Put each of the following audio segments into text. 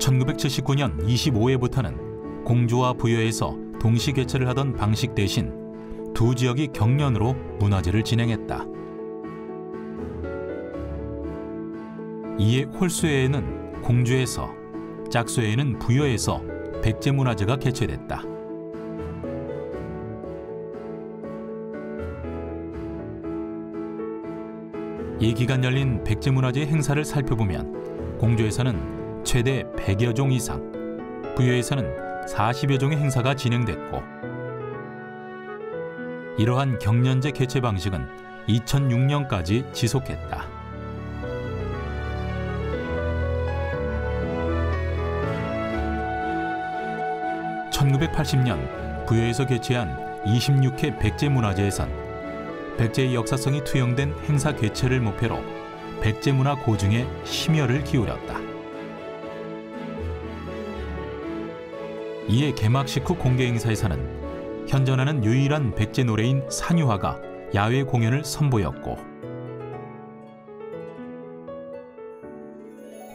1979년 25회부터는 공주와 부여에서 동시 개최를 하던 방식 대신 두 지역이 경련으로 문화제를 진행했다. 이에 홀수회에는 공주에서, 짝수회에는 부여에서 백제문화제가 개최됐다. 이 기간 열린 백제문화제 행사를 살펴보면 공주에서는 최대 100여 종 이상, 부여에서는 40여 종의 행사가 진행됐고, 이러한 경연제 개최 방식은 2006년까지 지속했다. (1980년) 부여에서 개최한 26회 백제문화제에선 백제의 역사성이 투영된 행사 개최를 목표로 백제문화 고증에 심혈을 기울였다. 이에 개막식 후 공개 행사에서는 현존하는 유일한 백제 노래인 산유화가 야외 공연을 선보였고,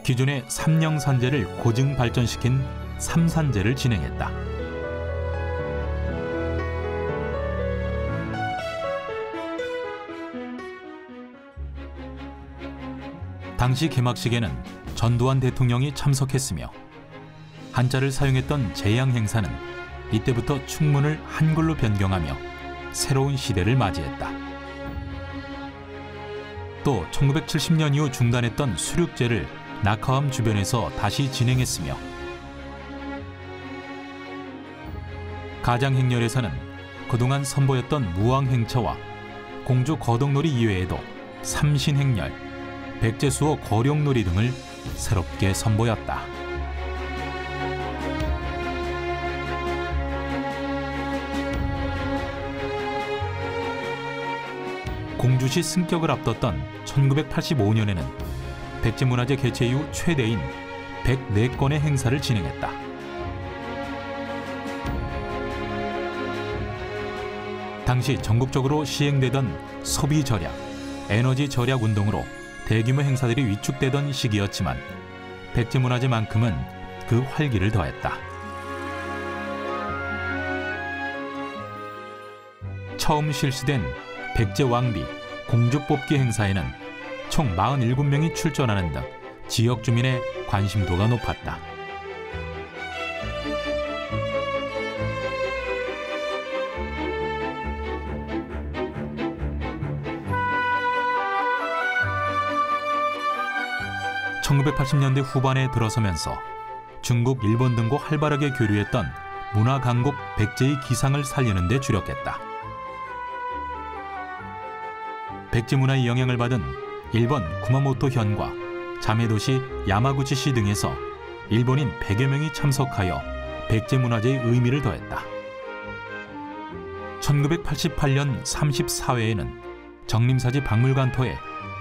기존의 삼령산제를 고증 발전시킨 삼산제를 진행했다. 당시 개막식에는 전두환 대통령이 참석했으며 한자를 사용했던 제양 행사는 이때부터 충문을 한글로 변경하며 새로운 시대를 맞이했다. 또 1970년 이후 중단했던 수륙제를 낙하암 주변에서 다시 진행했으며, 가장행렬에서는 그동안 선보였던 무왕행차와 공주 거덕놀이 이외에도 삼신행렬, 백제수호 거룡놀이 등을 새롭게 선보였다. 공주시 승격을 앞뒀던 1985년에는 백제문화제 개최 이후 최대인 104건의 행사를 진행했다. 당시 전국적으로 시행되던 소비 절약, 에너지 절약 운동으로 대규모 행사들이 위축되던 시기였지만 백제문화제만큼은 그 활기를 더했다. 처음 실시된 백제왕비, 공주뽑기 행사에는 총 47명이 출전하는 등 지역 주민의 관심도가 높았다. (1980년대) 후반에 들어서면서 중국, 일본 등과 활발하게 교류했던 문화 강국 백제의 기상을 살리는 데 주력했다. 백제 문화의 영향을 받은 일본 구마모토현과 자매도시 야마구치시 등에서 일본인 100여 명이 참석하여 백제 문화제의 의미를 더했다. 1988년 34회에는 정림사지 박물관터에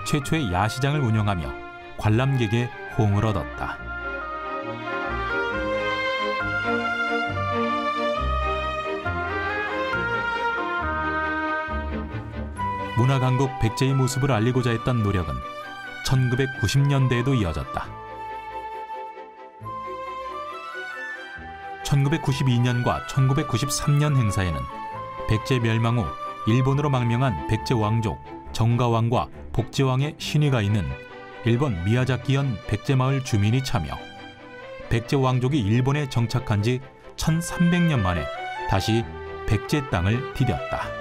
최초의 야시장을 운영하며 관람객의 호응을 얻었다. 문화강국 백제의 모습을 알리고자 했던 노력은 1990년대에도 이어졌다. 1992년과 1993년 행사에는 백제 멸망 후 일본으로 망명한 백제 왕족 정가왕과 복제왕의 신의가 있는 일본 미야자키현 백제마을 주민이 참여, 백제 왕족이 일본에 정착한 지 1300년 만에 다시 백제 땅을 디뎠다.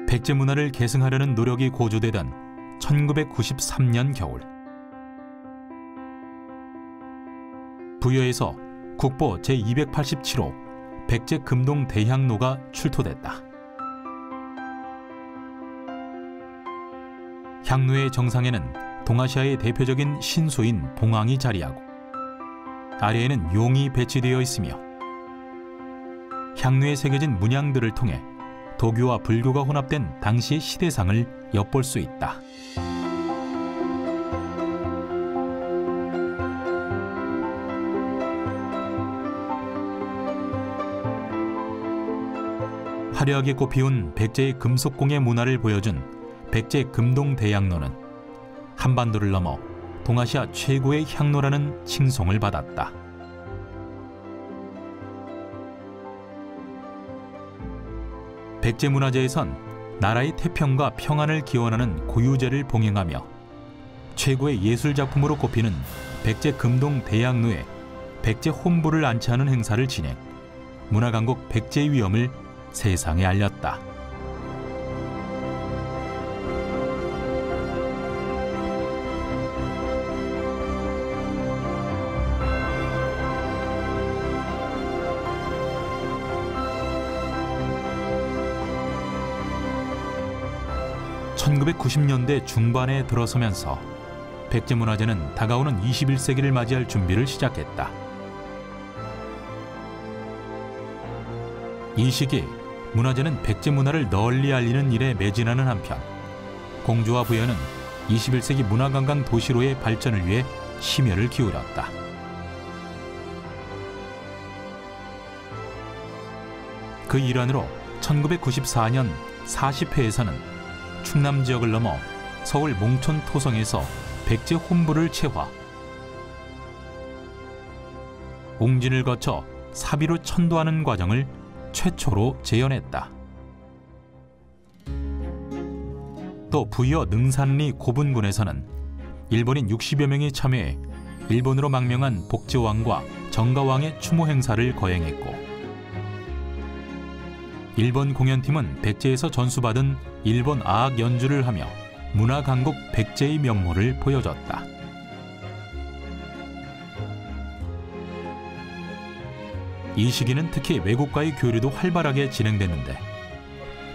백제 문화를 계승하려는 노력이 고조되던 1993년 겨울, 부여에서 국보 제287호 백제 금동 대향로가 출토됐다. 향로의 정상에는 동아시아의 대표적인 신수인 봉황이 자리하고 아래에는 용이 배치되어 있으며, 향로에 새겨진 문양들을 통해 도교와 불교가 혼합된 당시의 시대상을 엿볼 수 있다. 화려하게 꽃피운 백제의 금속공예 문화를 보여준 백제 금동대향로는 한반도를 넘어 동아시아 최고의 향로라는 칭송을 받았다. 백제문화재에선 나라의 태평과 평안을 기원하는 고유제를 봉행하며 최고의 예술작품으로 꼽히는 백제 금동대향로에 백제 혼부를 안치하는 행사를 진행, 문화강국 백제의 위엄을 세상에 알렸다. (1990년대) 중반에 들어서면서 백제문화재는 다가오는 21세기를 맞이할 준비를 시작했다. 이 시기 문화재는 백제 문화를 널리 알리는 일에 매진하는 한편 공주와 부여는 21세기 문화관광 도시로의 발전을 위해 심혈을 기울였다. 그 일환으로 1994년 40회에서는 충남 지역을 넘어 서울 몽촌 토성에서 백제 혼부를 채화, 옹진을 거쳐 사비로 천도하는 과정을 최초로 재현했다. 또 부여 능산리 고분군에서는 일본인 60여 명이 참여해 일본으로 망명한 복제왕과 정가왕의 추모 행사를 거행했고, 일본 공연팀은 백제에서 전수받은 일본 아악 연주를 하며 문화강국 백제의 면모를 보여줬다. 이 시기는 특히 외국과의 교류도 활발하게 진행됐는데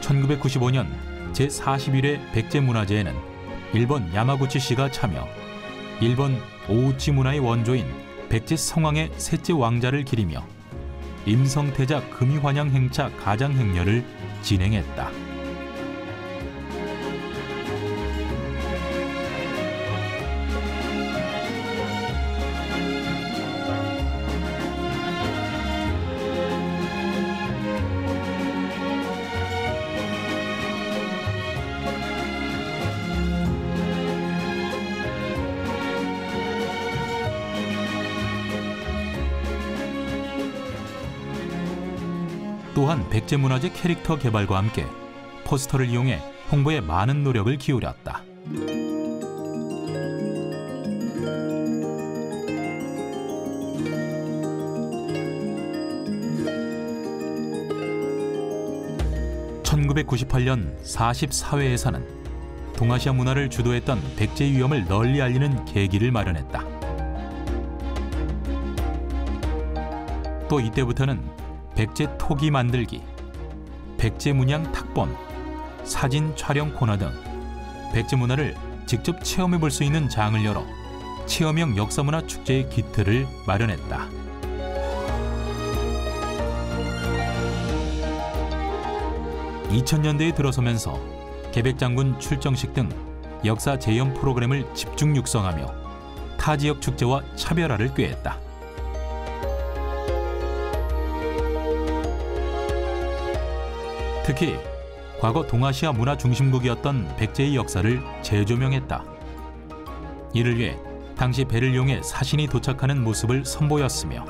1995년 제41회 백제문화제에는 일본 야마구치시가 참여, 일본 오우치 문화의 원조인 백제 성왕의 셋째 왕자를 기리며 임성태자 금이환영 행차 가장행렬을 진행했다. 또한 백제문화재 캐릭터 개발과 함께 포스터를 이용해 홍보에 많은 노력을 기울였다. (1998년) 44회에서는 동아시아 문화를 주도했던 백제의 위엄을 널리 알리는 계기를 마련했다. 또 이때부터는 백제 토기 만들기, 백제 문양 탁본, 사진 촬영 코너 등 백제 문화를 직접 체험해 볼 수 있는 장을 열어 체험형 역사문화 축제의 기틀을 마련했다. (2000년대에) 들어서면서 계백장군 출정식 등 역사 재현 프로그램을 집중 육성하며 타 지역 축제와 차별화를 꾀했다. 특히 과거 동아시아 문화 중심국이었던 백제의 역사를 재조명했다. 이를 위해 당시 배를 이용해 사신이 도착하는 모습을 선보였으며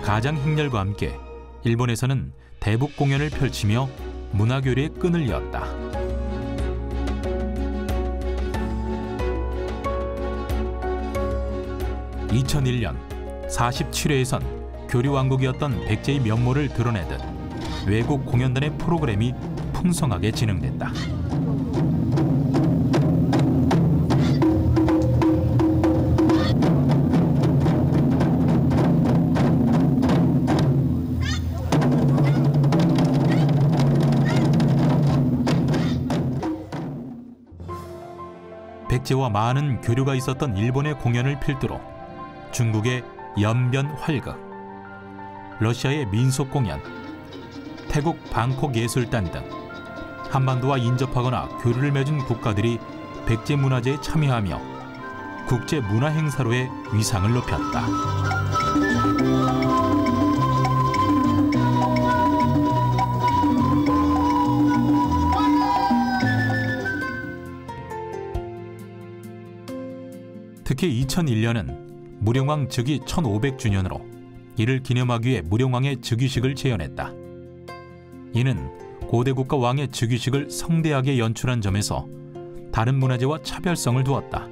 가장행렬과 함께 일본에서는 대북 공연을 펼치며 문화교류의 끈을 이었다. (2001년) 47회에선 교류왕국이었던 백제의 면모를 드러내듯 외국 공연단의 프로그램이 풍성하게 진행됐다. 백제와 많은 교류가 있었던 일본의 공연을 필두로 중국의 연변 활극, 러시아의 민속 공연, 태국 방콕 예술단 등 한반도와 인접하거나 교류를 맺은 국가들이 백제 문화제에 참여하며 국제 문화 행사로의 위상을 높였다. 특히 2001년은 무령왕 즉위 1500주년으로 이를 기념하기 위해 무령왕의 즉위식을 재현했다. 이는 고대 국가 왕의 즉위식을 성대하게 연출한 점에서 다른 문화재와 차별성을 두었다.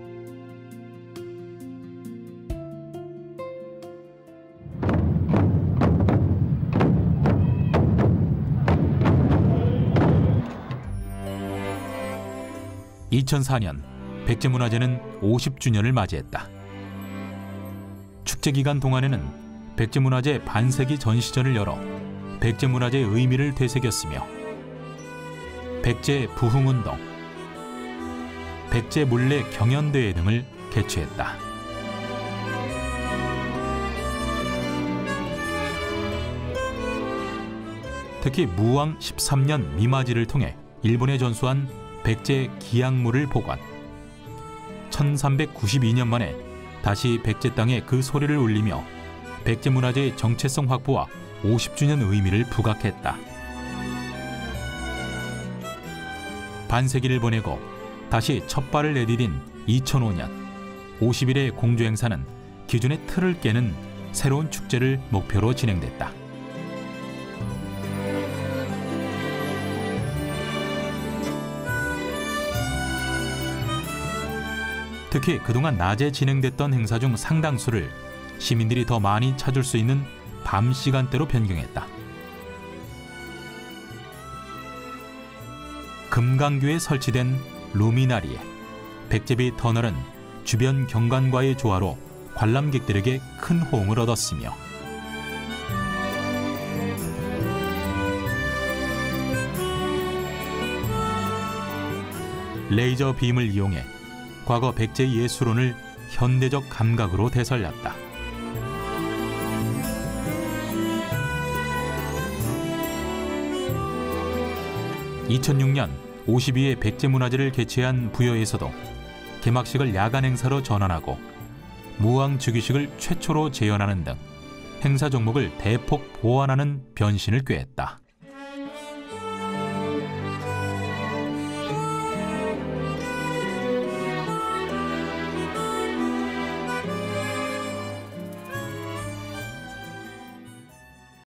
(2004년) 백제문화재는 50주년을 맞이했다. 축제 기간 동안에는 백제문화재 반세기 전시전을 열어 백제문화재의 의미를 되새겼으며 백제 부흥운동, 백제문례 경연대회 등을 개최했다. 특히 무왕 13년 미마지를 통해 일본에 전수한 백제 기약물을 보관, 1392년 만에 다시 백제 땅에 그 소리를 울리며 백제문화재의 정체성 확보와 50주년 의미를 부각했다. 반세기를 보내고 다시 첫 발을 내디딘 2005년 50일의 공주행사는 기존의 틀을 깨는 새로운 축제를 목표로 진행됐다. 특히 그동안 낮에 진행됐던 행사 중 상당수를 시민들이 더 많이 찾을 수 있는 밤 시간대로 변경했다. 금강교에 설치된 루미나리에 백제비 터널은 주변 경관과의 조화로 관람객들에게 큰 호응을 얻었으며 레이저 빔을 이용해 과거 백제 예술원을 현대적 감각으로 되살렸다. 2006년 52회 백제문화제를 개최한 부여에서도 개막식을 야간 행사로 전환하고 무왕 즉위식을 최초로 재현하는 등 행사 종목을 대폭 보완하는 변신을 꾀했다.